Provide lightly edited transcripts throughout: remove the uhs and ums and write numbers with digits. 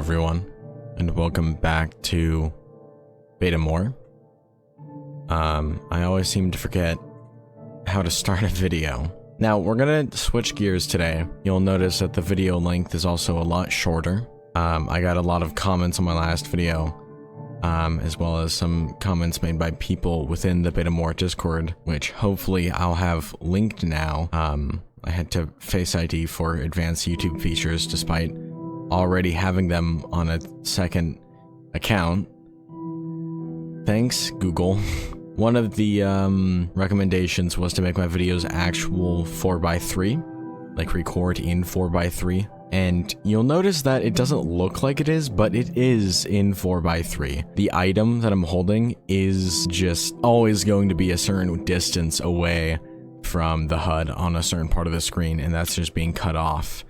everyone, and welcome back to Betamore. I always seem to forget how to start a video. Now, we're gonna switch gears today. You'll notice that the video length is also a lot shorter. I got a lot of comments on my last video, as well as some comments made by people within the Betamore Discord, which hopefully I'll have linked now. I had to Face ID for advanced YouTube features despite already having them on a second account. Thanks, Google. One of the recommendations was to make my videos actual 4x3, like record in 4x3. And you'll notice that it doesn't look like it is, but it is in 4x3. The item that I'm holding is just always going to be a certain distance away from the HUD on a certain part of the screen, and that's just being cut off.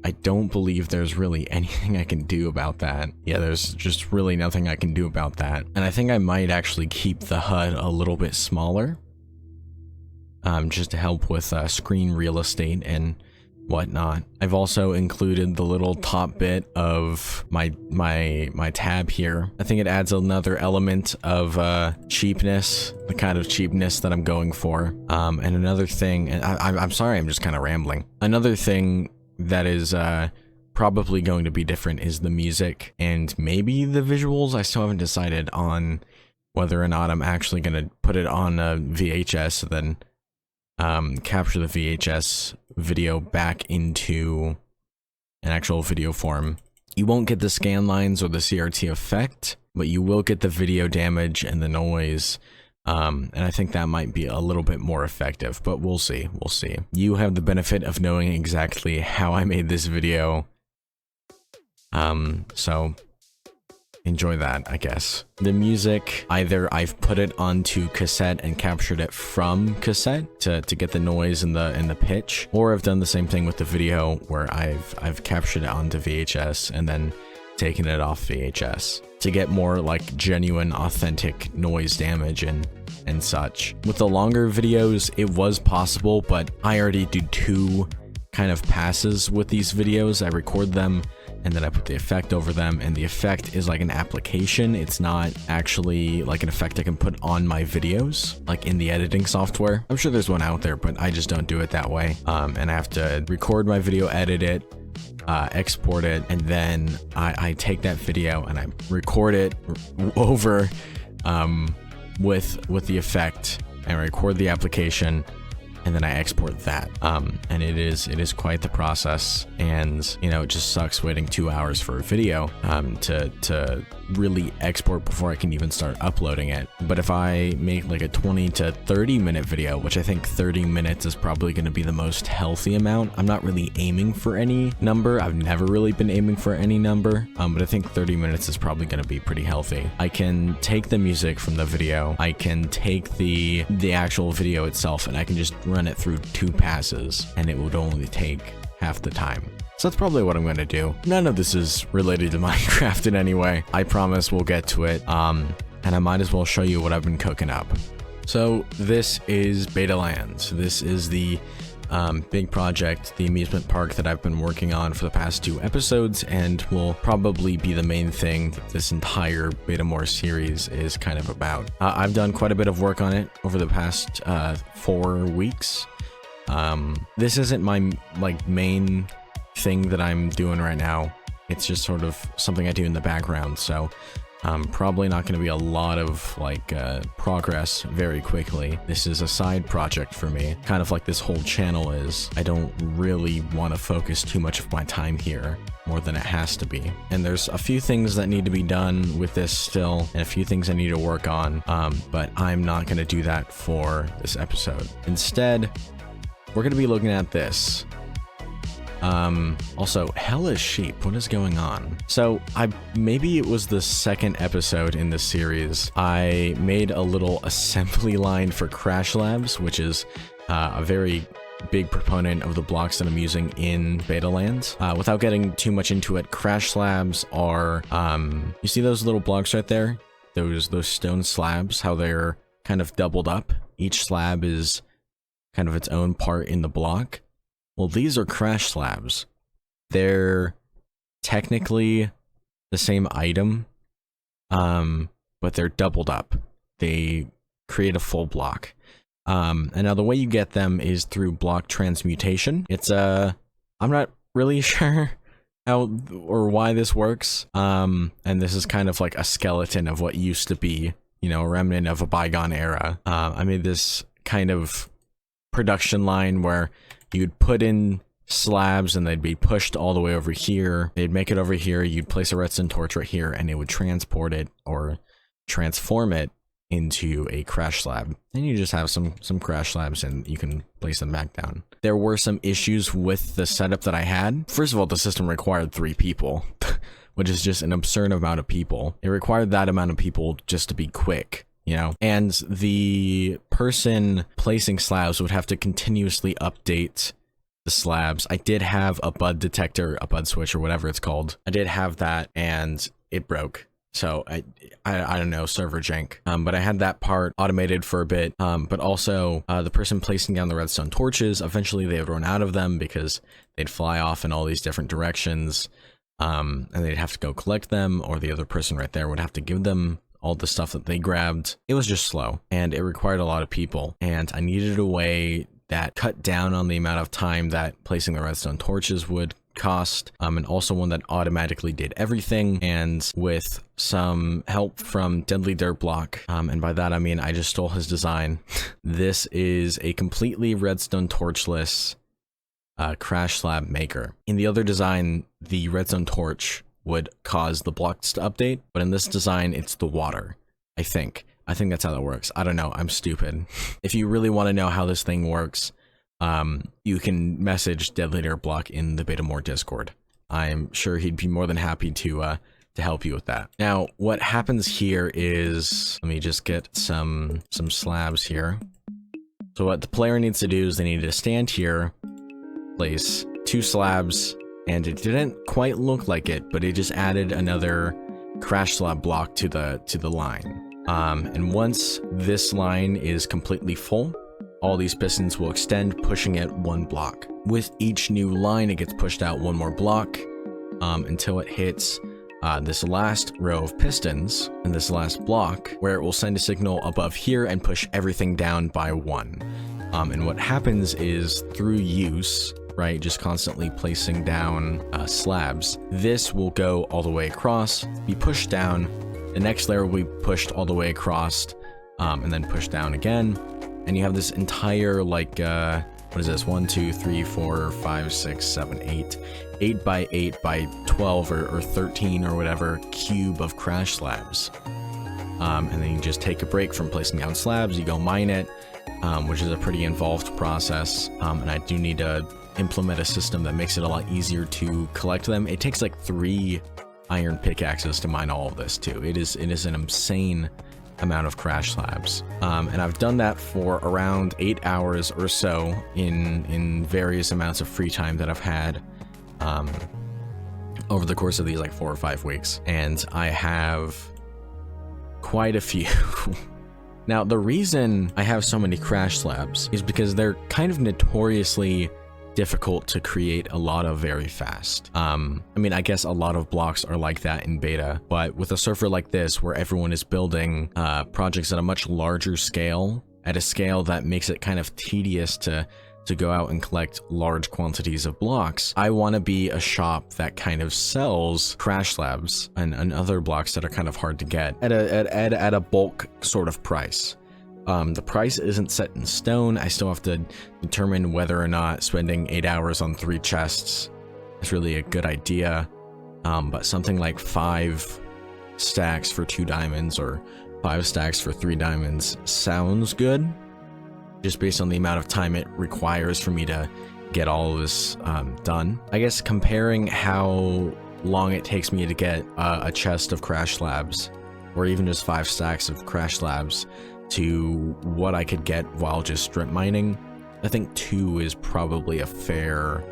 I don't believe there's really anything I can do about that. Yeah, there's just really nothing I can do about that. And I think I might actually keep the HUD a little bit smaller, just to help with screen real estate and whatnot. I've also included the little top bit of my tab here. I think it adds another element of cheapness, the kind of cheapness that I'm going for. And another thing, and I'm sorry, I'm just kind of rambling. Another thing that is probably going to be different is the music and maybe the visuals. I still haven't decided on whether or not I'm actually going to put it on a VHS and then capture the VHS video back into an actual video form. You won't get the scan lines or the CRT effect, but you will get the video damage and the noise. And I think that might be a little bit more effective, but we'll see. We'll see. You have the benefit of knowing exactly how I made this video. So enjoy that, I guess. The music, either I've put it onto cassette and captured it from cassette to get the noise and the pitch, or I've done the same thing with the video where I've captured it onto VHS and then taken it off VHS to get more like genuine, authentic noise damage and such. With the longer videos, it was possible, but I already do two kind of passes with these videos. I record them and then I put the effect over them, and the effect is like an application. It's not actually like an effect I can put on my videos, like in the editing software. I'm sure there's one out there, but I just don't do it that way. And I have to record my video, edit it, export it, and then I take that video and I record it over with the effect and record the application, and then I export that. And it is quite the process, and you know, it just sucks waiting 2 hours for a video to really export before I can even start uploading it. But if I make like a 20 to 30 minute video, which I think 30 minutes is probably going to be the most healthy amount. I'm not really aiming for any number. I've never really been aiming for any number, but I think 30 minutes is probably going to be pretty healthy. I can take the music from the video, I can take the actual video itself, and I can just run it through two passes, and it would only take half the time. So that's probably what I'm going to do. None of this is related to Minecraft in any way. I promise we'll get to it. And I might as well show you what I've been cooking up. So this is Betalands. This is the big project, the amusement park that I've been working on for the past 2 episodes, and will probably be the main thing that this entire Betamore series is kind of about. I've done quite a bit of work on it over the past 4 weeks. This isn't my main thing that I'm doing right now. It's just sort of something I do in the background, so probably not going to be a lot of progress very quickly. This is a side project for me, kind of like this whole channel is. I don't really want to focus too much of my time here, more than it has to be. And there's a few things that need to be done with this still, and a few things I need to work on, but I'm not going to do that for this episode. Instead, we're going to be looking at this. Also, hellish sheep, what is going on? So maybe it was the second episode in this series, I made a little assembly line for Crashed Slabs, which is a very big proponent of the blocks that I'm using in Betalands. Without getting too much into it, Crashed Slabs are, you see those little blocks right there? Those stone slabs, how they're kind of doubled up. Each slab is kind of its own part in the block. Well, these are Crashed Slabs. They're technically the same item, but they're doubled up. They create a full block. And now the way you get them is through block transmutation. It's I'm not really sure how or why this works. And this is kind of like a skeleton of what used to be, you know, a remnant of a bygone era. I made this kind of production line where you'd put in slabs and they'd be pushed all the way over here. They'd make it over here. You'd place a redstone torch right here and it would transport it or transform it into a crash slab. And you just have some crash slabs and you can place them back down. There were some issues with the setup that I had. First of all, the system required 3 people, which is just an absurd amount of people. It required that amount of people just to be quick, you know? And the person placing slabs would have to continuously update the slabs. I did have a bud detector, a bud switch, or whatever it's called. I did have that and it broke. So I don't know, server jank. But I had that part automated for a bit. But also the person placing down the redstone torches, eventually they would run out of them because they'd fly off in all these different directions. And they'd have to go collect them, or the other person right there would have to give them all the stuff that they grabbed. It was just slow and it required a lot of people. And I needed a way that cut down on the amount of time that placing the redstone torches would cost, and also one that automatically did everything, and with some help from Deadly Dirt Block, and by that I mean I just stole his design. This is a completely redstone torchless crash slab maker. In the other design, the redstone torch would cause the blocks to update, but in this design it's the water. I think that's how that works. I don't know, I'm stupid. If you really want to know how this thing works, you can message Deadly Dirt Block in the Betamore Discord. I'm sure he'd be more than happy to help you with that. Now, what happens here is, let me just get some slabs here. So what the player needs to do is they need to stand here, place 2 slabs, and it didn't quite look like it, but it just added another crash slab block to the line. And once this line is completely full, all these pistons will extend, pushing it 1 block. With each new line, it gets pushed out 1 more block until it hits this last row of pistons and this last block, where it will send a signal above here and push everything down by 1. And what happens is, through use, right, just constantly placing down slabs, this will go all the way across, be pushed down, the next layer will be pushed all the way across, and then pushed down again. And you have this entire, like, what is this? 1, 2, 3, 4, 5, 6, 7, 8 by 8 by 12 or 13 or whatever cube of crash slabs. And then you just take a break from placing down slabs, you go mine it, which is a pretty involved process. And I do need to implement a system that makes it a lot easier to collect them. It takes like 3 iron pickaxes to mine all of this too. It is an insane amount of crash slabs, and I've done that for around 8 hours or so in various amounts of free time that I've had over the course of these like 4 or 5 weeks, and I have quite a few. Now, the reason I have so many crash slabs is because they're kind of notoriously difficult to create a lot of very fast. I mean, I guess a lot of blocks are like that in beta, but with a server like this where everyone is building projects at a much larger scale, at a scale that makes it kind of tedious to go out and collect large quantities of blocks, I want to be a shop that kind of sells crash slabs and other blocks that are kind of hard to get at a bulk sort of price. The price isn't set in stone. I still have to determine whether or not spending 8 hours on 3 chests is really a good idea. But something like 5 stacks for 2 diamonds or 5 stacks for 3 diamonds sounds good, just based on the amount of time it requires for me to get all of this done. I guess comparing how long it takes me to get a chest of crash slabs, or even just 5 stacks of crash slabs, to what I could get while just strip mining, I think 2 is probably a fair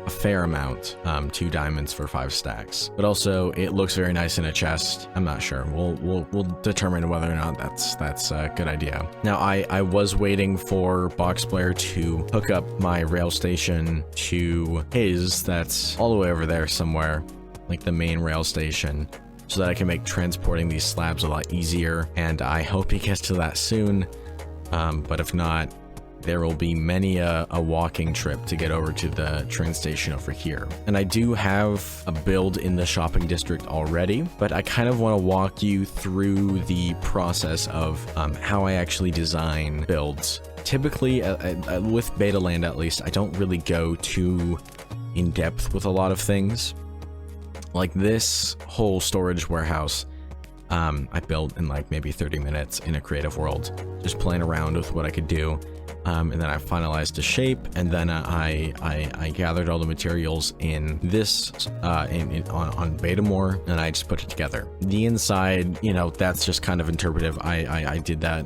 amount. 2 diamonds for 5 stacks. But also, it looks very nice in a chest. I'm not sure. We'll determine whether or not that's a good idea. Now, I was waiting for Boxplayer to hook up my rail station to his. That's all the way over there somewhere. like the main rail station, so that I can make transporting these slabs a lot easier, and I hope he gets to that soon. But if not, there will be many a walking trip to get over to the train station over here. And I do have a build in the shopping district already, but I kind of want to walk you through the process of how I actually design builds. Typically, with Betaland at least, I don't really go too in depth with a lot of things. Like this whole storage warehouse, I built in like maybe 30 minutes in a creative world, just playing around with what I could do. And then I finalized the shape, and then I gathered all the materials in this on Betamore, and I just put it together. The inside, you know, that's just kind of interpretive. I did that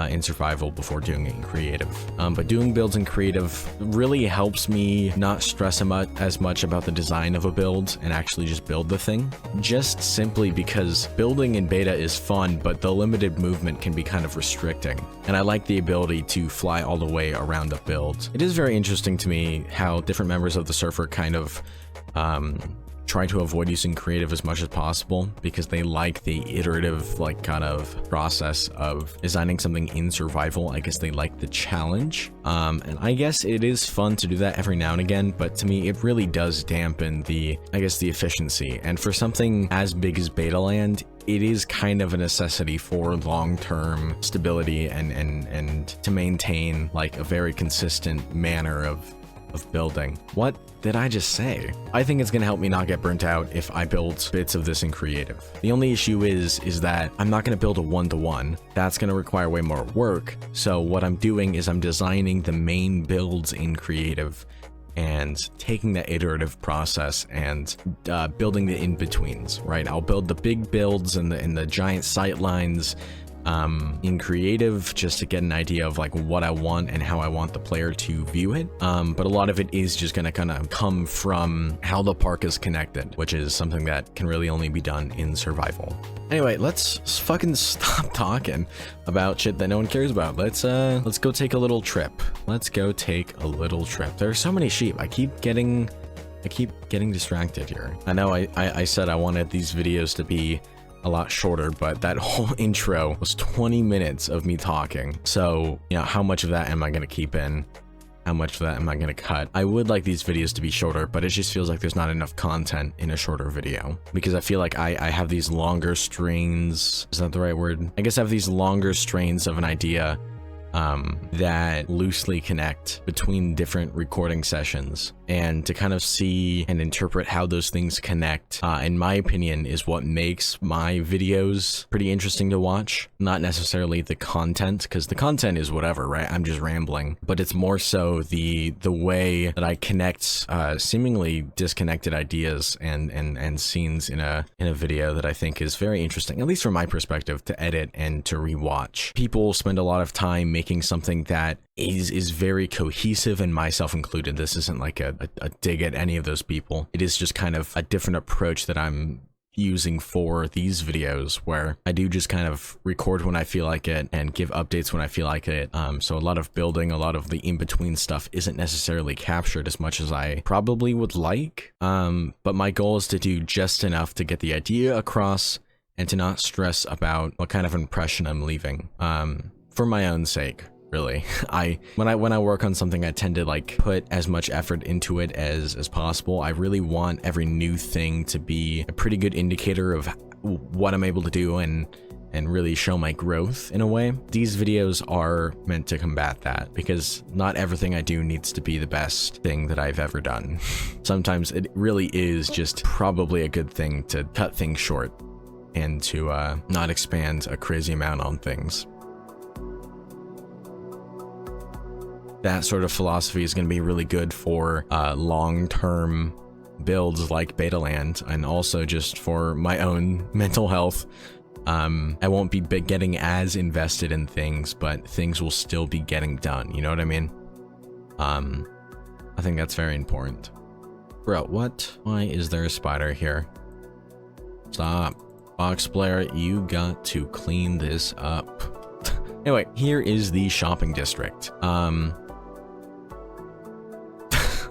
in survival before doing it in creative. But doing builds in creative really helps me not stress as much about the design of a build and actually just build the thing. Just simply because building in beta is fun, but the limited movement can be kind of restricting. And I like the ability to fly all the way around a build. It is very interesting to me how different members of the server kind of try to avoid using creative as much as possible because they like the iterative, like, kind of process of designing something in survival. I guess they like the challenge. And I guess it is fun to do that every now and again, but to me, it really does dampen the efficiency. And for something as big as Betaland, it is kind of a necessity for long-term stability and to maintain like a very consistent manner of building. What did I just say? I think it's gonna help me not get burnt out if I build bits of this in creative. The only issue is that I'm not gonna build a one-to-one. That's gonna require way more work. So what I'm doing is I'm designing the main builds in creative and taking that iterative process and building the in-betweens, right? I'll build the big builds and the giant sight lines in creative just to get an idea of like what I want and how I want the player to view it. But a lot of it is just gonna kind of come from how the park is connected, which is something that can really only be done in survival. Anyway, let's fucking stop talking about shit that no one cares about. Let's go take a little trip. Let's go take a little trip. There are so many sheep. I keep getting distracted here. I know I said I wanted these videos to be a lot shorter, but that whole intro was 20 minutes of me talking. So, you know, how much of that am I going to keep in? How much of that am I going to cut? I would like these videos to be shorter, but it just feels like there's not enough content in a shorter video because I feel like I have these longer strains. Is that the right word? I guess I have these longer strains of an idea that loosely connect between different recording sessions, and to kind of see and interpret how those things connect, in my opinion, is what makes my videos pretty interesting to watch. Not necessarily the content, because the content is whatever, right? I'm just rambling, but it's more so the way that I connect seemingly disconnected ideas and scenes in a video that I think is very interesting, at least from my perspective, to edit and to rewatch. People spend a lot of time making something that is very cohesive, and myself included. This isn't like a dig at any of those people. It is just kind of a different approach that I'm using for these videos, where I do just kind of record when I feel like it and give updates when I feel like it. So a lot of building, a lot of the in-between stuff isn't necessarily captured as much as I probably would like. But my goal is to do just enough to get the idea across and to not stress about what kind of impression I'm leaving, for my own sake. Really, when I work on something, I tend to like put as much effort into it as possible. I really want every new thing to be a pretty good indicator of what I'm able to do and really show my growth in a way. These videos are meant to combat that, because not everything I do needs to be the best thing that I've ever done. Sometimes it really is just probably a good thing to cut things short and to not expand a crazy amount on things. That sort of philosophy is going to be really good for long-term builds like Betaland, and also just for my own mental health. I won't be getting as invested in things, but things will still be getting done. You know what I mean? I think that's very important. Bro, what? Why is there a spider here? Stop. Box player, you got to clean this up. Anyway, here is the shopping district.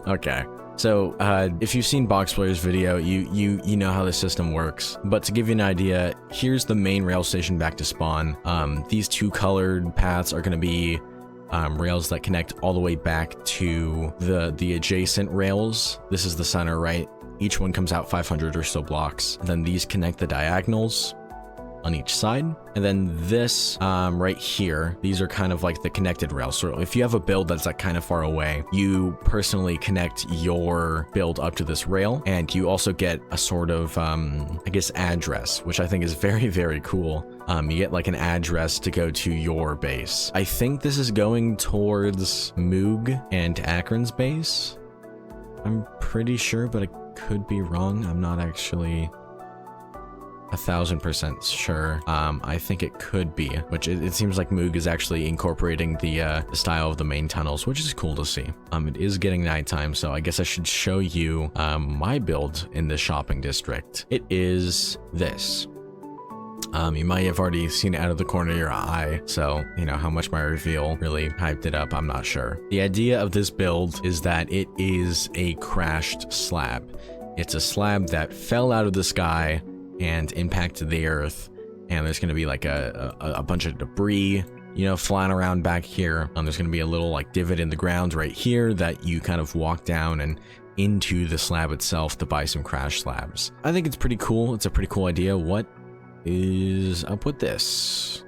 Okay, So if you've seen Boxplayer's video, you know how the system works. But to give you an idea, here's the main rail station back to spawn. These two colored paths are going to be rails that connect all the way back to the adjacent rails. This is the center, right? Each one comes out 500 or so blocks. And then these connect the diagonals on each side. And then this right here, these are kind of like the connected rails. So if you have a build that's like kind of far away, you personally connect your build up to this rail, and you also get a sort of I guess address, which I think is very, very cool. You get like an address to go to your base. I think this is going towards Moog and Akron's base. I'm pretty sure, but I could be wrong. I'm not actually 1000% sure. I think it could be, which it seems like Moog is actually incorporating the style of the main tunnels, which is cool to see. It is getting nighttime, so I guess I should show you my build in the shopping district. It is this. You might have already seen it out of the corner of your eye, so you know how much my reveal really hyped it up, I'm not sure. The idea of this build is that it is a crashed slab. It's a slab that fell out of the sky and impacted the earth, and there's going to be like a bunch of debris, you know, flying around back here. There's going to be a little like divot in the ground right here that you kind of walk down and into the slab itself to buy some crash slabs. I think it's pretty cool. It's a pretty cool idea. What is up with this?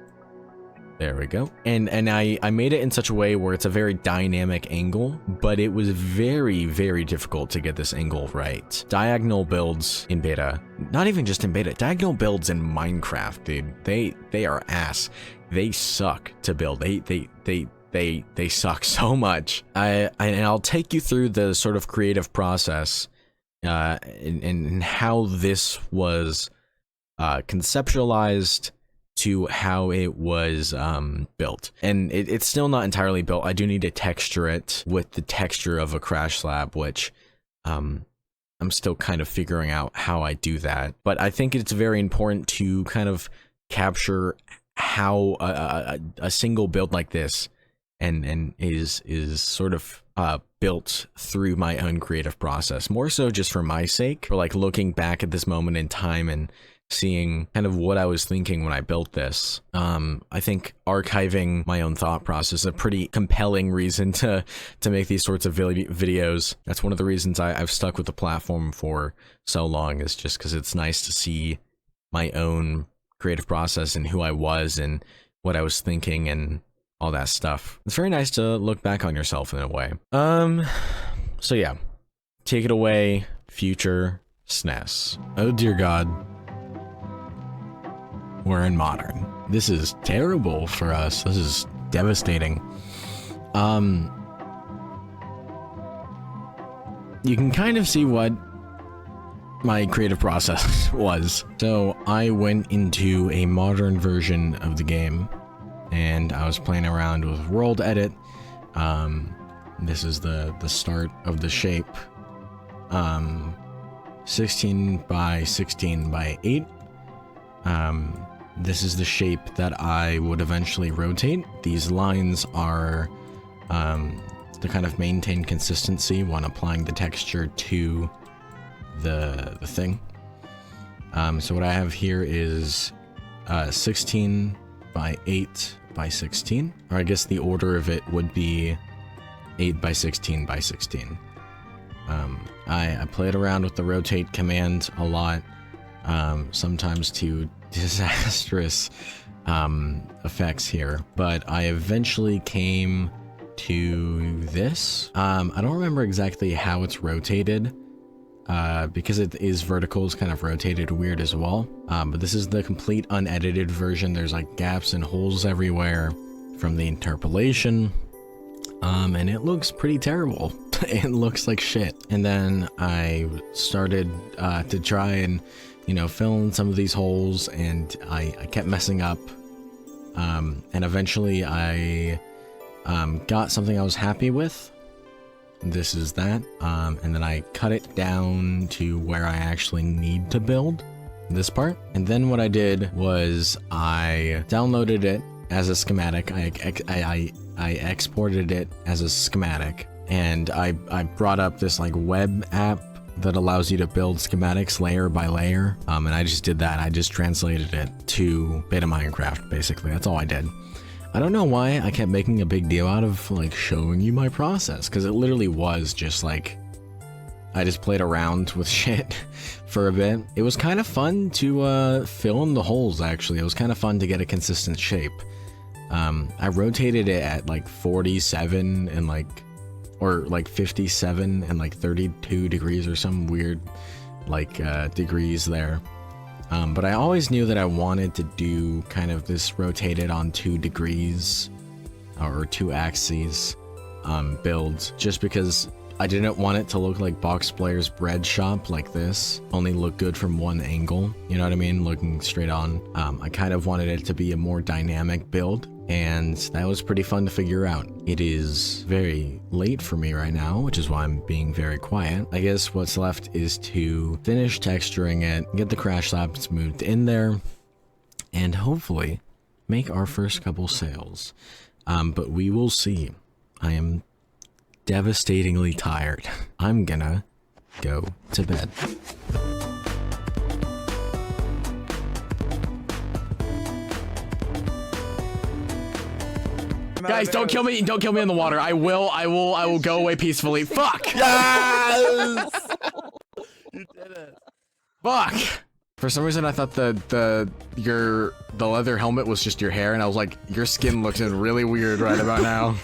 There we go. And I made it in such a way where it's a very dynamic angle, but it was very, very difficult to get this angle right. Diagonal builds in beta, not even just in beta, diagonal builds in Minecraft, dude, they are ass. They suck to build. They suck so much. And I'll take you through the sort of creative process and how this was conceptualized to how it was built. And it's still not entirely built. I do need to texture it with the texture of a crash slab, which I'm still kind of figuring out how I do that. But I think it's very important to kind of capture how a single build like this and is sort of built through my own creative process, more so just for my sake, for like looking back at this moment in time and seeing kind of what I was thinking when I built this. I think archiving my own thought process is a pretty compelling reason to make these sorts of videos. That's one of the reasons I've stuck with the platform for so long, is just because it's nice to see my own creative process and who I was and what I was thinking and all that stuff. It's very nice to look back on yourself in a way. So yeah, take it away, future SNES. Oh dear God. We're in modern. This is terrible for us. This is devastating. You can kind of see what my creative process was. So I went into a modern version of the game and I was playing around with world edit. This is the start of the shape. 16 by 16 by 8. This is the shape that I would eventually rotate. These lines are to kind of maintain consistency when applying the texture to the thing. So what I have here is 16 by 8 by 16, or I guess the order of it would be 8 by 16 by 16. I played around with the rotate command a lot, sometimes to disastrous effects here, but I eventually came to this. I don't remember exactly how it's rotated, because it is vertical, it's kind of rotated weird as well. But this is the complete unedited version. There's like gaps and holes everywhere from the interpolation, and it looks pretty terrible. It looks like shit. And then I started to try and, you know, fill in some of these holes, and I kept messing up, and eventually I got something I was happy with. This is that, and then I cut it down to where I actually need to build this part. And then what I did was I downloaded it as a schematic. I exported it as a schematic, and I brought up this like web app that allows you to build schematics layer by layer, and I just did that. I just translated it to Betamore Minecraft, basically. That's all I did. I don't know why I kept making a big deal out of like showing you my process, because it literally was just like I just played around with shit for a bit. It was kind of fun to fill in the holes, actually. It was kind of fun to get a consistent shape. I rotated it at like 47 and like, or like 57 and like 32 degrees or some weird like degrees there. But I always knew that I wanted to do kind of this rotated on 2 degrees or 2 axes build, just because I didn't want it to look like Box Player's bread shop like this, only look good from one angle, you know what I mean, looking straight on. I kind of wanted it to be a more dynamic build, and that was pretty fun to figure out. It is very late for me right now, which is why I'm being very quiet. I guess what's left is to finish texturing it, get the crash slab smoothed in there, and hopefully make our first couple sales. But we will see. I am devastatingly tired. I'm gonna go to bed. Guys, don't kill me. Don't kill me in the water. I will go away peacefully. Fuck! Yes! You did it. Fuck! For some reason, I thought the leather helmet was just your hair, and I was like, your skin looks really weird right about now.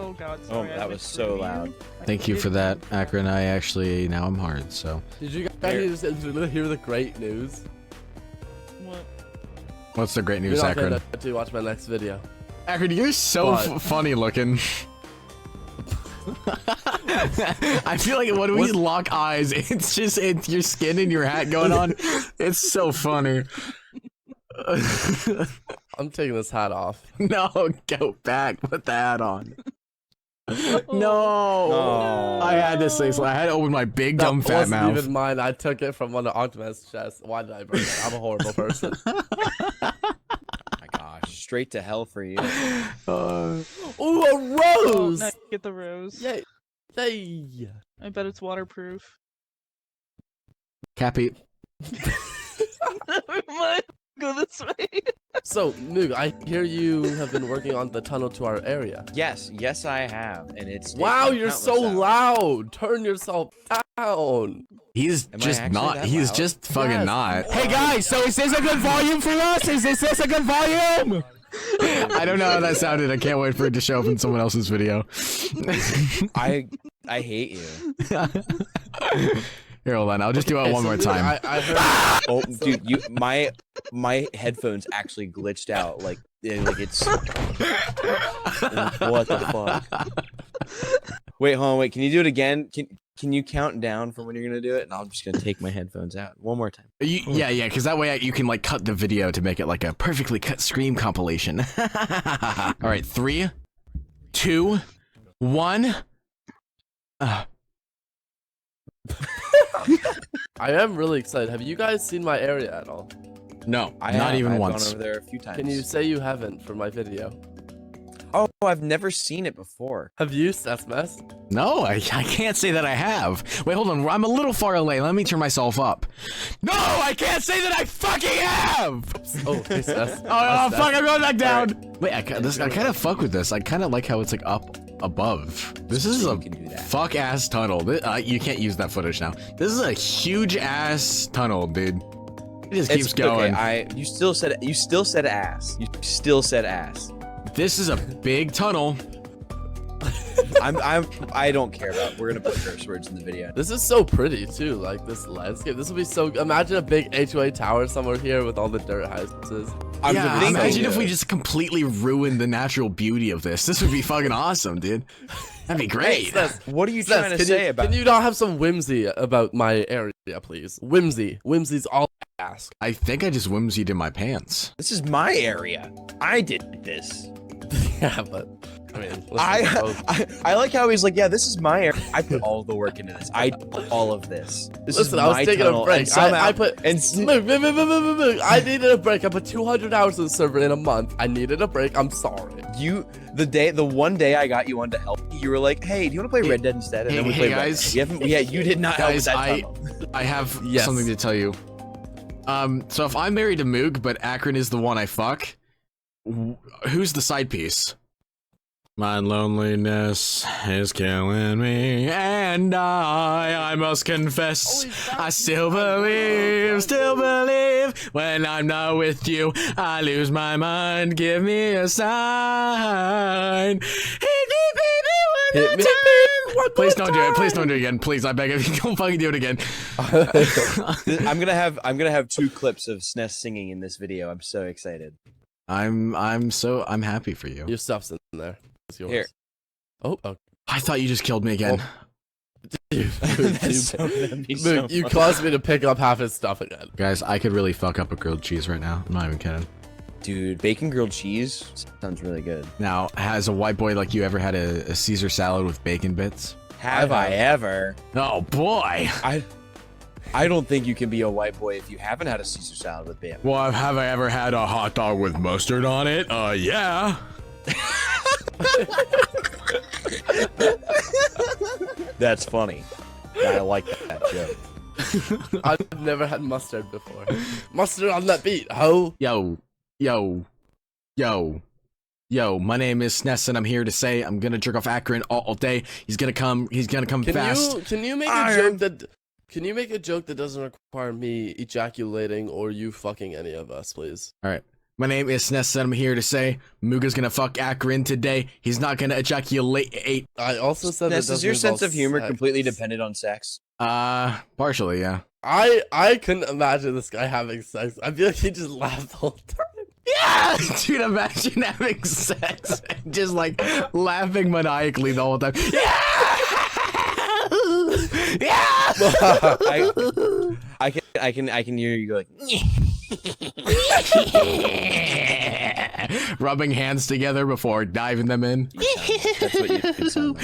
Oh god, sorry. Oh, that was so loud. Thank you for that, Akron. I actually, now I'm hard, so. Did you guys hear the great news? What? What's the great news, You're not Akron? gonna to watch my next video. Akron, you're so funny looking. I feel like when we lock eyes, it's your skin and your hat going on. It's so funny. I'm taking this hat off. No, go back. Put the hat on. No. Oh. I had to say so. I had to open my big dumb fat mouth. That wasn't even mine. I took it from one of Optimus' chest. Why did I burn it? I'm a horrible person. My gosh, straight to hell for you. Ooh, a rose! Nice, get the rose. Yay! Yay! I bet it's waterproof. Cappy. Never mind. Go this way. So, Moog, I hear you have been working on the tunnel to our area. Yes, I have, and it's Wow, you're so loud. Turn yourself down. He's just not. He's just fucking not. Hey guys, so is this a good volume for us? Is this a good volume? I don't know how that sounded. I can't wait for it to show up in someone else's video. I hate you. Here, hold on. I'll just do it one more time. I heard. Oh, dude, my headphones actually glitched out. Like it's. What the fuck? Wait, hold on. Wait, can you do it again? Can you count down from when you're gonna do it? And I'm just gonna take my headphones out one more time. Yeah, because that way you can like cut the video to make it like a perfectly cut scream compilation. All right, 3, 2, 1. I am really excited. Have you guys seen my area at all? No, not even once. I've gone over there a few times. Can you say you haven't for my video? Oh, I've never seen it before. Have you, Sesmes? No, I can't say that I have. Wait, hold on. I'm a little far away. Let me turn myself up. No, I can't say that I fucking have. Oh, hey, Ses. Oh, fuck, I'm going back down. Right. Wait, I kind of fuck with this. I kind of like how it's like up above. This is a fuck ass tunnel. You can't use that footage now. This is a huge ass tunnel, dude. It just keeps going. Okay, you still said ass. You still said ass. This is a big tunnel. I don't care about. We're gonna put curse words in the video. This is so pretty too, like this landscape. This would be so. Imagine a big HOA tower somewhere here with all the dirt houses. Yeah, imagine if we just completely ruined the natural beauty of this. This would be fucking awesome, dude. That'd be great. What are you trying to say about? Can you not have some whimsy about my area, please? Whimsy. Whimsy's all I ask. I think I just whimsied in my pants. This is my area. I did this. Yeah, but I mean, I like how he's like, yeah, this is my area. I put all the work into this. I did all of this. This is I was my taking tunnel, a break. I put and I needed a break. I put 200 hours on the server in a month. I needed a break. I'm sorry. the one day I got you on to help, you were like, "Hey, do you want to play Red Dead instead?" And then we played guys. Red Dead. You did not help with Guys, that tunnel. I have Yes. something to tell you. So if I'm married to Moog, but Akron is the one I fuck, who's the side piece? My loneliness is killing me, and I must confess, I still believe, when I'm not with you, I lose my mind, give me a sign, hit me baby one more time. Please don't do it, please don't do it again, please, I beg of you, don't fucking do it again. I'm gonna have 2 clips of SNES singing in this video. I'm so excited. I'm happy for you. Your stuff's in there. It's yours. Here. Oh, okay. I thought you just killed me again. Dude, That'd be so you funny. caused me to pick up half his stuff again. Guys, I could really fuck up a grilled cheese right now. I'm not even kidding. Dude, bacon grilled cheese sounds really good. Now, has a white boy like you ever had a Caesar salad with bacon bits? Have I ever? Oh boy! I don't think you can be a white boy if you haven't had a Caesar salad with bacon. Well, have I ever had a hot dog with mustard on it? Yeah. That's funny. I like that joke. I've never had mustard before. Mustard on that beat, ho! Yo. My name is Sness, and I'm here to say I'm gonna jerk off Akron all day. He's gonna come fast. Can you make a joke that? Can you make a joke that doesn't require me ejaculating or you fucking any of us, please? All right. My name is Sness, and I'm here to say Muga's gonna fuck Akron today. He's not gonna ejaculate. I also said Ness, that is your doesn't sense of humor involve completely sex. dependent on sex? Partially, yeah. I couldn't imagine this guy having sex. I feel like he just laughed the whole time. Yeah, dude, imagine having sex and just like laughing maniacally the whole time. Yeah! Yeah! I can hear you go like rubbing hands together before diving them in. that's what you could sound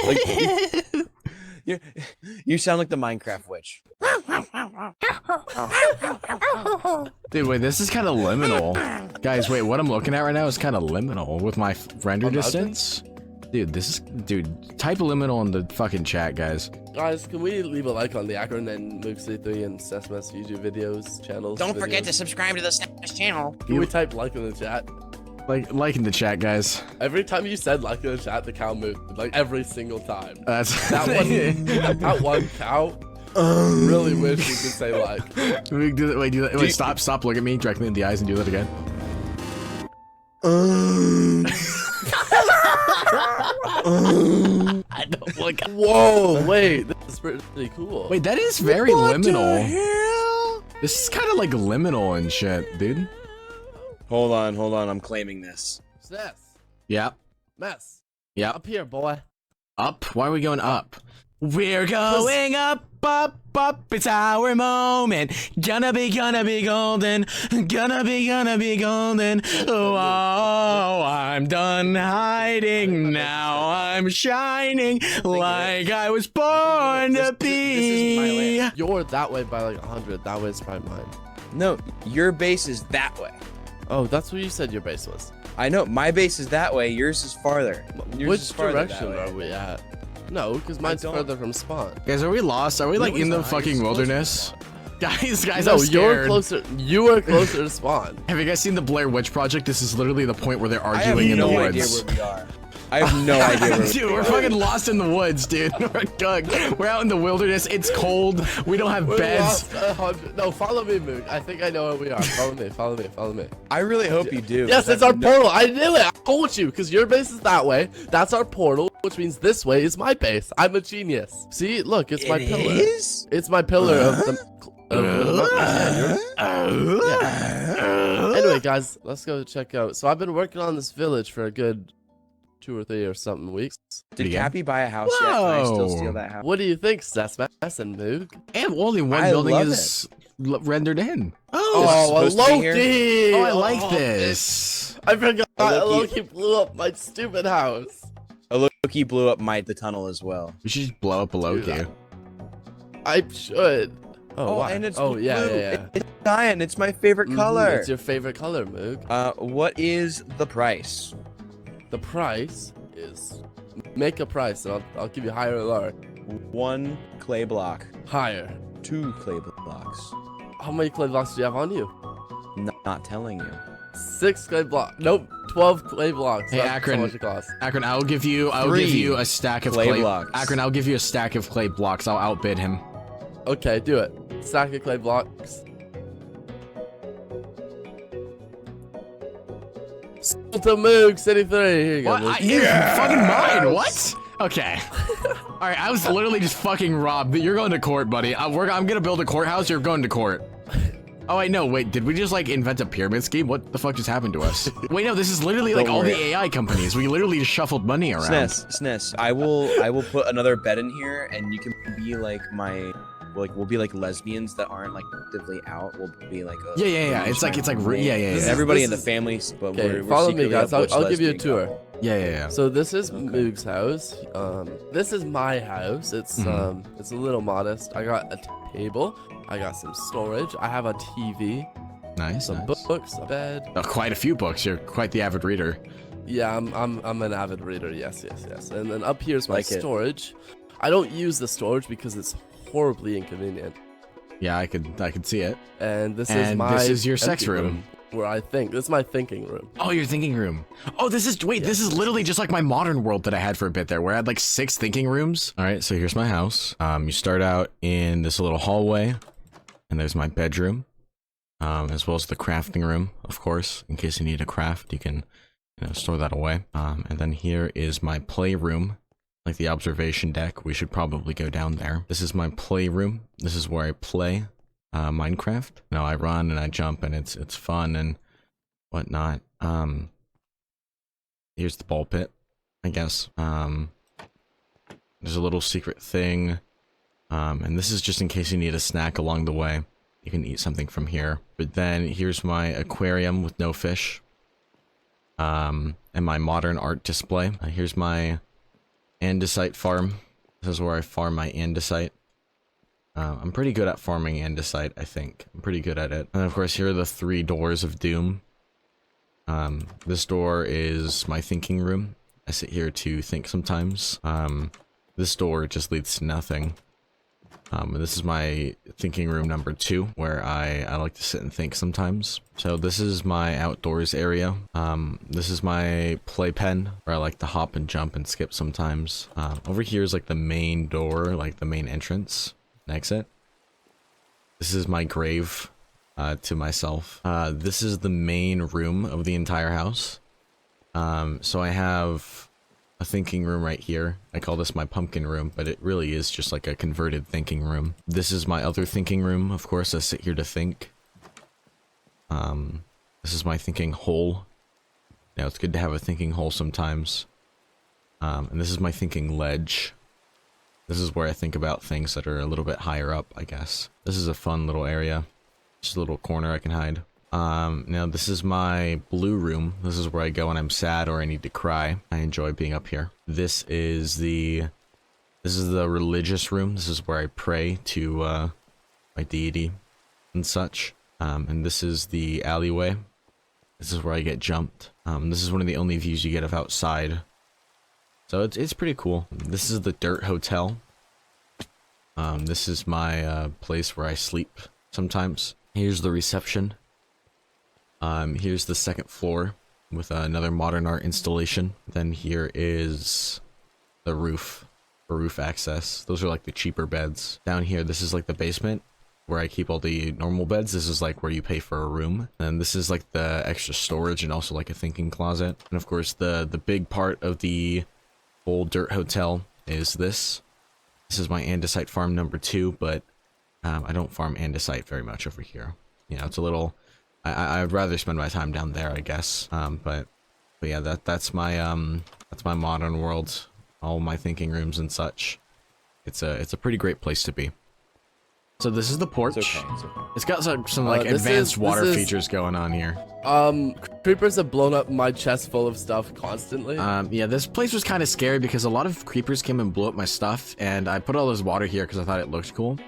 like. You sound like the Minecraft witch. Dude, wait, this is kind of liminal. Guys, wait, what I'm looking at right now is kind of liminal with my render distance. Dude, type liminal in the fucking chat, guys. Guys, can we leave a like on the Akron and Moog3 and Sesmas YouTube videos channels? Don't forget videos? to subscribe to the SNES channel. Can we type like in the chat? Like in the chat, guys. Every time you said like in the chat, the cow moved. Like every single time. That's That one cow. Really wish you could say like. Wait, stop, look at me directly in the eyes and do that again. I don't look. Whoa, wait, this is pretty cool. Wait, that is very liminal. This is kind of like liminal and shit, dude. Hold on, I'm claiming this. Sness, Yeah. mess, Yeah. up here, boy. Up? Why are we going up? We're going up. It's our moment. Gonna be golden. Gonna be golden. Oh, I'm done hiding now. I'm shining like I was born to This is my be. land. You're that way by like 100. That way is probably mine. No, your base is that way. Oh, that's what you said your base was. I know, my base is that way, yours is farther. Yours Which is farther that direction way. are we at? No, because mine's don't- further from spawn. Guys, are we lost? Are we like in the Nice. fucking wilderness? Guys, No, I'm you're scared. closer. You are closer to spawn. Have you guys seen the Blair Witch Project? This is literally the point where they're I have arguing in the no idea woods. where we are. I have no idea where Dude, we we're are. fucking lost in the woods, dude. We're out in the wilderness. It's cold. We don't have We're beds. lost 100. No, follow me, Moog. I think I know where we are. Follow me. Follow me. Follow me. I really hope you do. Yes, 'cause it's I our have no- portal. I knew it. I told you, because your base is that way. That's our portal, which means this way is my base. I'm a genius. See, look, it's my It pillar. is? It's my pillar of the. Anyway, guys, let's go check out. So I've been working on this village for a good 2 or 3 or something weeks. Did Yeah. Cappy buy a house yet? Can I still Whoa. steal that house? What do you think, Sesmas and Moog? And only one I building love is rendered in. Oh, supposed to be here? Eloqi! Oh, I like this. I forgot Eloqi. Eloqi blew up my stupid house. Eloqi blew up the tunnel as well. We should just blow up Eloqi. I should. Oh, why? and it's oh yeah, blue. yeah, yeah. It's cyan. It's my favorite Mhm, color. It's your favorite color, Moog. What is the price? The price is make a price, and I'll give you higher or lower. 1 clay block. Higher. 2 clay blocks. How many clay blocks do you have on you? Not telling you. 6 clay blocks. Nope, 12 clay blocks. Hey, That's Akron. how much it costs. Akron, I'll give you 3 a stack of clay clay blocks. Akron, I'll give you a stack of clay blocks. I'll outbid him. Okay, do it. Stack of clay blocks. Sold to Moog, City 3. Here you go, What? Moog. You're fucking mine. What? Okay. All right, I was literally just fucking robbed. You're going to court, buddy. I'm gonna build a courthouse. You're going to court. Oh wait, no, wait. Did we just like invent a pyramid scheme? What the fuck just happened to us? Wait, no. This is literally like Don't all the worry. AI companies. We literally just shuffled money around. SNES, I will put another bed in here, and you can be like we'll be like lesbians that aren't like actively out. We'll be like a, Yeah. It's like This is yeah. everybody This in the is- family, but Okay, we're follow me, secretly guys. a butch I'll give you a lesbian tour. couple. Yeah. So this is Moog's house. This is my house. It's it's a little modest. I got a table. I got some storage. I have a TV, Nice. some books, a bed. Oh, quite a few books. You're quite the avid reader. Yeah, I'm an avid reader. Yes. And then up here's my Like it. storage. I don't use the storage because it's horribly inconvenient. Yeah, I could see it. And this is And my this is your sex empty room. where I think. This is my thinking room. Oh, your thinking room. Oh, this is literally just like my modern world that I had for a bit there, where I had like 6 thinking rooms. All right, so here's my house. You start out in this little hallway, and there's my bedroom, as well as the crafting room, of course, in case you need a craft, you can store that away. And then here is my playroom, like the observation deck. We should probably go down there. This is my playroom. This is where I play Minecraft. No, I run and I jump, and it's fun and whatnot. Here's the ball pit, I guess. There's a little secret thing, and this is just in case you need a snack along the way. You can eat something from here. But then here's my aquarium with no fish, and my modern art display. Here's my andesite farm. This is where I farm my andesite. I'm pretty good at farming andesite, I think. I'm pretty good at it. And of course, here are the 3 doors of doom. This door is my thinking room. I sit here to think sometimes. This door just leads to nothing. And this is my thinking room number 2, where I like to sit and think sometimes. So this is my outdoors area. This is my playpen, where I like to hop and jump and skip sometimes. Over here is like the main door, like the main entrance and exit. This is my grave to myself. This is the main room of the entire house. So I have a thinking room right here. I call this my pumpkin room, but it really is just like a converted thinking room. This is my other thinking room. Of course, I sit here to think. This is my thinking hole. Now, it's good to have a thinking hole sometimes. And this is my thinking ledge. This is where I think about things that are a little bit higher up, I guess. This is a fun little area. Just a little corner I can hide. Now this is my blue room. This is where I go when I'm sad or I need to cry. I enjoy being up here. This is the religious room. This is where I pray to my deity and such. And this is the alleyway. This is where I get jumped. This is one of the only views you get of outside. So it's pretty cool. This is the Dirt Hotel. This is my place where I sleep sometimes. Here's the reception. Here's the second floor with another modern art installation. Then here is the roof, for roof access. Those are like the cheaper beds. Down here, this is like the basement where I keep all the normal beds. This is like where you pay for a room. And this is like the extra storage and also like a thinking closet. And of course, the big part of the whole Dirt Hotel is this. This is my andesite farm number 2, but I don't farm andesite very much over here. You know, it's a little... I'd rather spend my time down there, I guess. But yeah, that's my modern world. All my thinking rooms and such. It's a pretty great place to be. So this is the porch. It's okay. It's okay. It's got some like advanced water features going on here. Creepers have blown up my chest full of stuff constantly. Yeah, this place was kind of scary because a lot of creepers came and blew up my stuff, and I put all this water here because I thought it looked cool.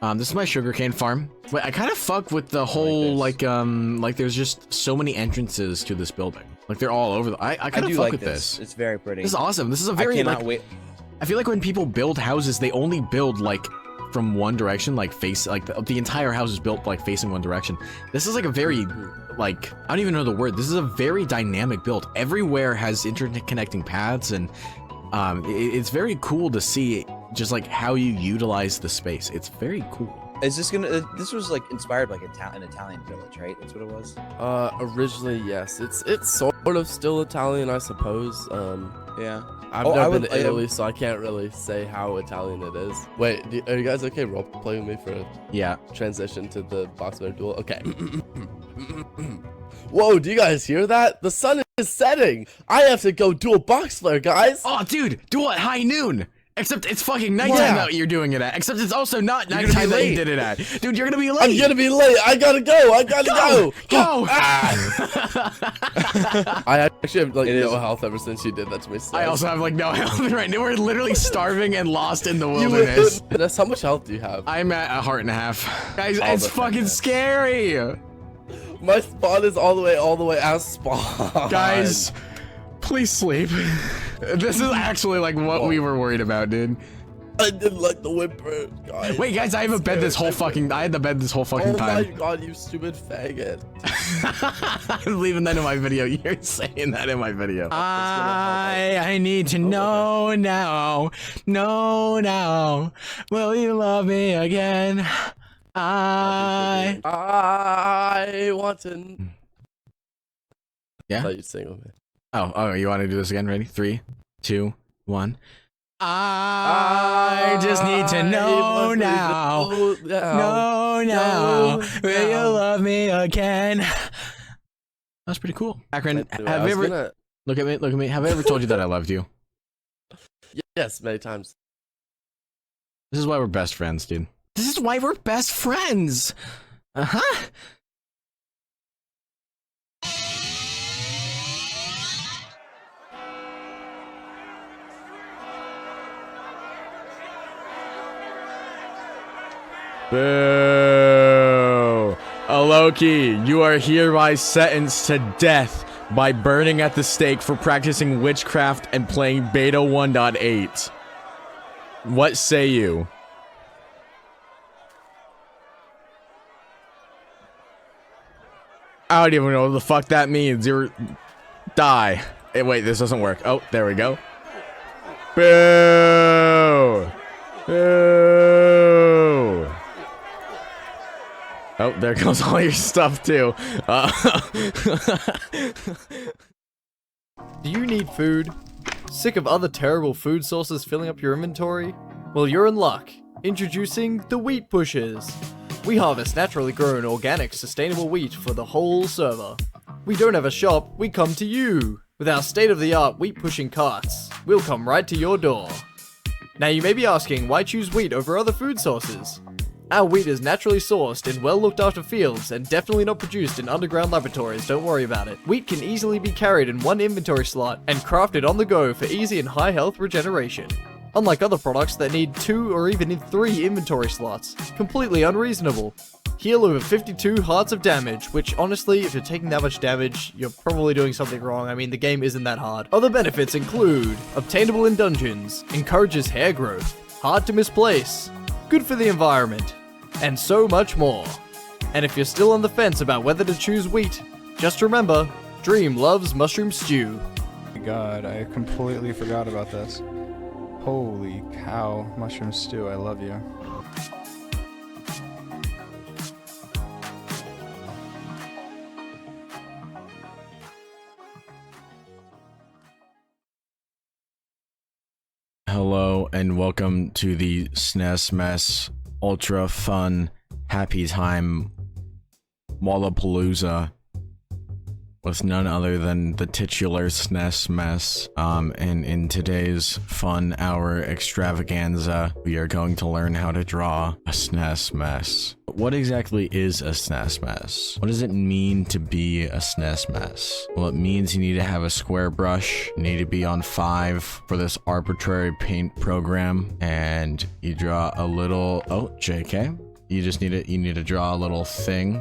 This is my sugarcane farm. Wait, I kind of fuck with the whole like there's just so many entrances to this building. Like they're all over. I kind of fuck like with this. It's very pretty. This is awesome. This is a very I cannot wait. I feel like when people build houses, they only build like from one direction, like face like the entire house is built like facing one direction. This is like a very like I don't even know the word. This is a very dynamic build. Everywhere has interconnecting paths, and it's very cool to see just like how you utilize the space. It's very cool. Is this gonna? This was like inspired by an Italian village, right? That's what it was. Originally, yes. It's sort of still Italian, I suppose. Yeah. I've never been to Italy, so I can't really say how Italian it is. Wait, are you guys okay role playing with me for a transition to the box bear duel? Okay. Whoa, do you guys hear that? The sun is setting. I have to go do a box flare, guys. Oh, dude, do it high noon. Except it's fucking nighttime out you're doing it at. Except it's also not nighttime that you did it at. Dude, you're gonna be late. I'm gonna be late. I gotta go. I gotta go. Go. I actually have like no health ever since you did that to me. So. I also have like no health right now. We're literally starving and lost in the wilderness. How much health do you have? I'm at 1.5 hearts. Guys, it's fucking scary. My spawn is all the way out spawn. Guys, please sleep. This is actually like what we were worried about, dude. I didn't like the whimper, guys. Wait, guys, I have a bed this whole fucking. I had the bed this whole fucking time. Oh my god, you stupid faggot! I'm leaving that in my video. You're saying that in my video. I need to know now. No, now. Will you love me again? I want to. Yeah. I thought you'd sing with me. Oh, you want to do this again? Ready? 3, 2, 1. I just need to know now. No, now. Will you love me again? That's pretty cool. Akron, have you ever look at me? Have I ever told you that I loved you? Yes, many times. This is why we're best friends, dude. This is why we're best friends. Uh-huh. Boo! Eloqi, you are hereby sentenced to death by burning at the stake for practicing witchcraft and playing Beta 1.8. What say you? I don't even know what the fuck that means. You're... Die. Hey, wait, this doesn't work. Oh, there we go. Boo! Boo! Oh, there goes all your stuff, too. Do you need food? Sick of other terrible food sources filling up your inventory? Well, you're in luck. Introducing the Wheat Pushers. We harvest naturally grown, organic, sustainable wheat for the whole server. We don't have a shop, we come to you. With our state-of-the-art wheat pushing carts, we'll come right to your door. Now you may be asking, why choose wheat over other food sources? Our wheat is naturally sourced in well looked after fields and definitely not produced in underground laboratories, don't worry about it. Wheat can easily be carried in one inventory slot and crafted on the go for easy and high health regeneration. Unlike other products that need 2 or even 3 inventory slots. Completely unreasonable. Heal over 52 hearts of damage, which honestly, if you're taking that much damage, you're probably doing something wrong. I mean, the game isn't that hard. Other benefits include obtainable in dungeons, encourages hair growth, hard to misplace, good for the environment, and so much more. And if you're still on the fence about whether to choose wheat, just remember, Dream loves mushroom stew. God, I completely forgot about this. Holy cow, mushroom stew, I love you. Hello and welcome to the SNES Mess Ultra Fun Happy Time Wallapalooza with none other than the titular SNES Mess. And in today's fun hour extravaganza, we are going to learn how to draw a SNES mess. what exactly is a SNES mess? What does it mean to be a SNES mess? Well, it means you need to have a square brush, you need to be on 5 for this arbitrary paint program, and you draw a little, oh, JK. You need to draw a little thing,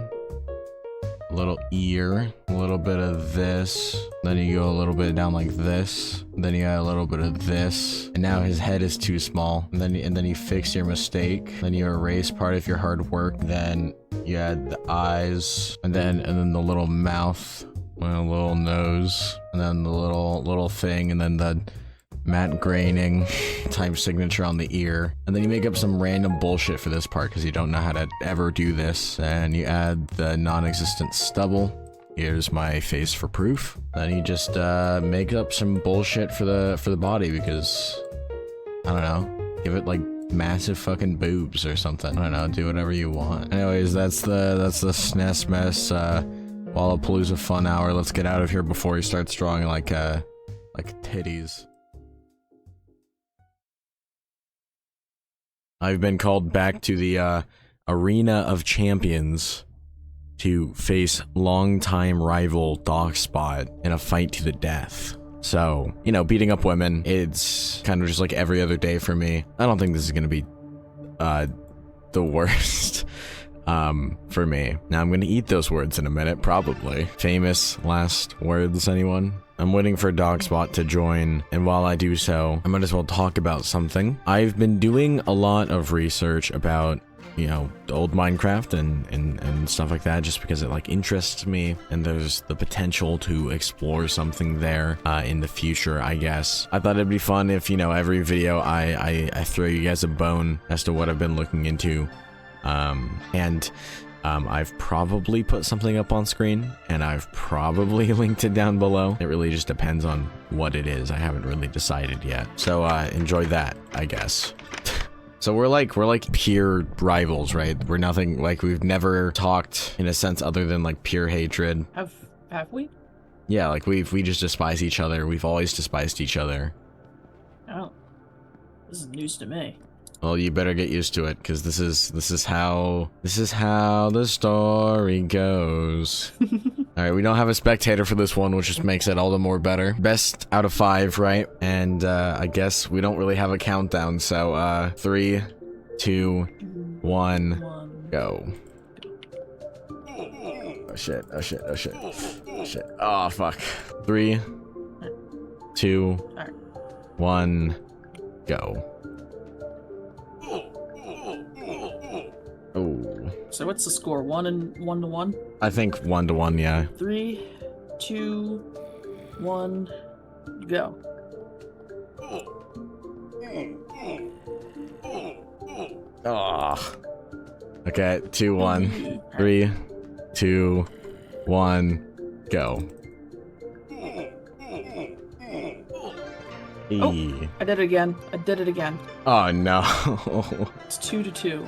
a little ear, a little bit of this, then you go a little bit down like this, then you got a little bit of this, and now his head is too small, and then you fix your mistake, then you erase part of your hard work, then you add the eyes, and then the little mouth, and a little nose, and then the little thing, and then the matte graining type signature on the ear, and then you make up some random bullshit for this part because you don't know how to ever do this, and you add the non-existent stubble. Here's my face for proof. Then you just make up some bullshit for the body because I don't know, give it like massive fucking boobs or something. I don't know, do whatever you want. Anyways, that's the SNES mess. Wallapalooza fun hour. Let's get out of here before he starts drawing like titties. I've been called back to the Arena of Champions to face longtime rival Darkspot in a fight to the death. So, you know, beating up women, it's kind of just like every other day for me. I don't think this is gonna be the worst for me. Now I'm gonna eat those words in a minute, probably. Famous last words, anyone? I'm waiting for Dogspot to join, and while I do so, I might as well talk about something. I've been doing a lot of research about, you know, old Minecraft and stuff like that, just because it like interests me, and there's the potential to explore something there in the future, I guess. I thought it'd be fun if, you know, every video I throw you guys a bone as to what I've been looking into. I've probably put something up on screen, and I've probably linked it down below. It really just depends on what it is. I haven't really decided yet. So, enjoy that, I guess. So we're like peer rivals, right? We're nothing, like we've never talked in a sense other than like pure hatred. Have we? Yeah, like we just despise each other. We've always despised each other. Oh. This is news to me. Well, you better get used to it, because this is how the story goes. Alright, we don't have a spectator for this one, which just makes it all the more better. Best out of 5, right? And I guess we don't really have a countdown, so 3, 2, 1, go. Oh shit, oh shit, oh shit. Oh shit. Oh fuck. 3, 2, 1, go. Oh. So what's the score? 1 to 1? I think 1 to 1, yeah. 3, 2, 1, go. Oh. Okay, 2, 1. 3, 2, 1, go. Oh, I did it again. Oh no. It's 2 to 2.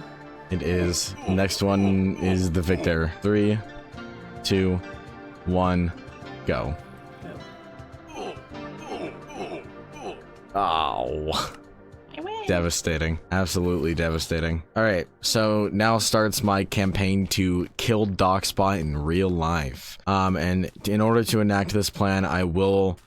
It is. Next one is the victor. 3, 2, 1, go. Oh. Devastating. Absolutely devastating. Alright, so now starts my campaign to kill Darkspot in real life. And in order to enact this plan, I will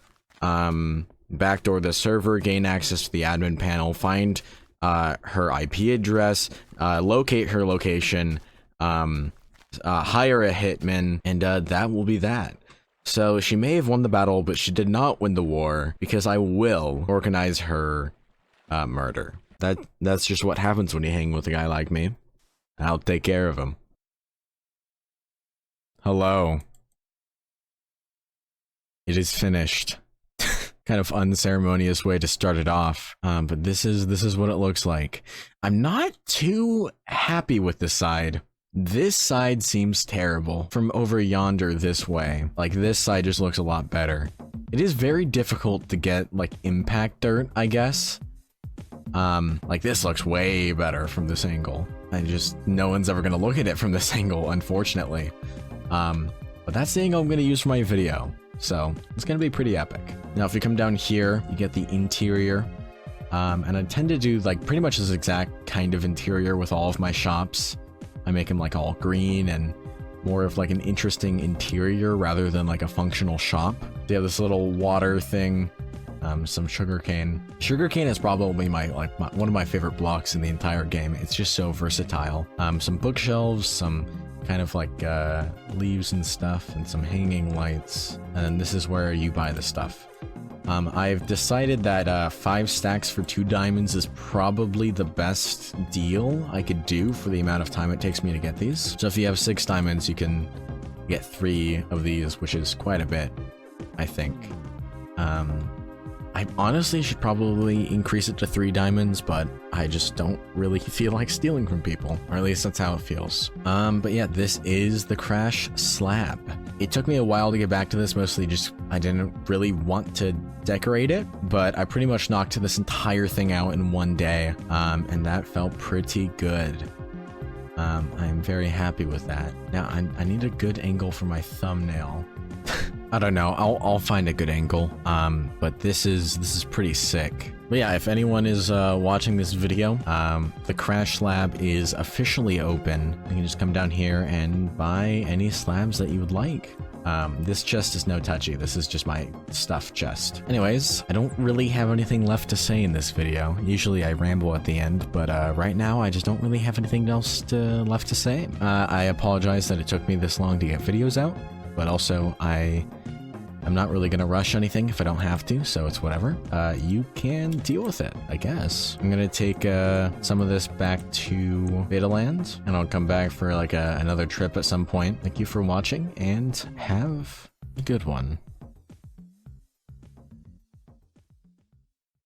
backdoor the server, gain access to the admin panel, find her IP address, locate her location, hire a hitman, and that will be that. So she may have won the battle, but she did not win the war, because I will organize her murder. That's just what happens when you hang with a guy like me. I'll take care of him. Hello. It is finished. Kind of unceremonious way to start it off, but this is what it looks like. I'm not too happy with this side. This side seems terrible. From over yonder this way, like this side just looks a lot better. It is very difficult to get like impact dirt, I guess. Like this looks way better from this angle. No one's ever gonna look at it from this angle, unfortunately. But that's the angle I'm gonna use for my video. So it's gonna be pretty epic. Now, if you come down here, you get the interior. And I tend to do like pretty much this exact kind of interior with all of my shops. I make them like all green and more of like an interesting interior rather than like a functional shop. They have this little water thing, some sugarcane. Sugarcane is probably one of my favorite blocks in the entire game. It's just so versatile. Some bookshelves, some kind of like leaves and stuff, and some hanging lights. And this is where you buy the stuff. I've decided that 5 stacks for 2 diamonds is probably the best deal I could do for the amount of time it takes me to get these. So if you have 6 diamonds, you can get 3 of these, which is quite a bit, I think. I honestly should probably increase it to 3 diamonds, but I just don't really feel like stealing from people, or at least that's how it feels. But yeah, this is the Crashed Slab. It took me a while to get back to this, mostly just I didn't really want to decorate it, but I pretty much knocked this entire thing out in one day, and that felt pretty good. I'm very happy with that. Now, I need a good angle for my thumbnail. I don't know, I'll find a good angle, but this is pretty sick. But yeah, if anyone is watching this video, the Crashed Slab is officially open. You can just come down here and buy any slabs that you would like. This chest is no touchy. This is just my stuff chest. Anyways, I don't really have anything left to say in this video. Usually I ramble at the end, but right now I just don't really have anything else left to say. I apologize that it took me this long to get videos out, but also I'm not really gonna rush anything if I don't have to, so it's whatever. You can deal with it, I guess. I'm gonna take some of this back to Betaland, and I'll come back for like another trip at some point. Thank you for watching, and have a good one.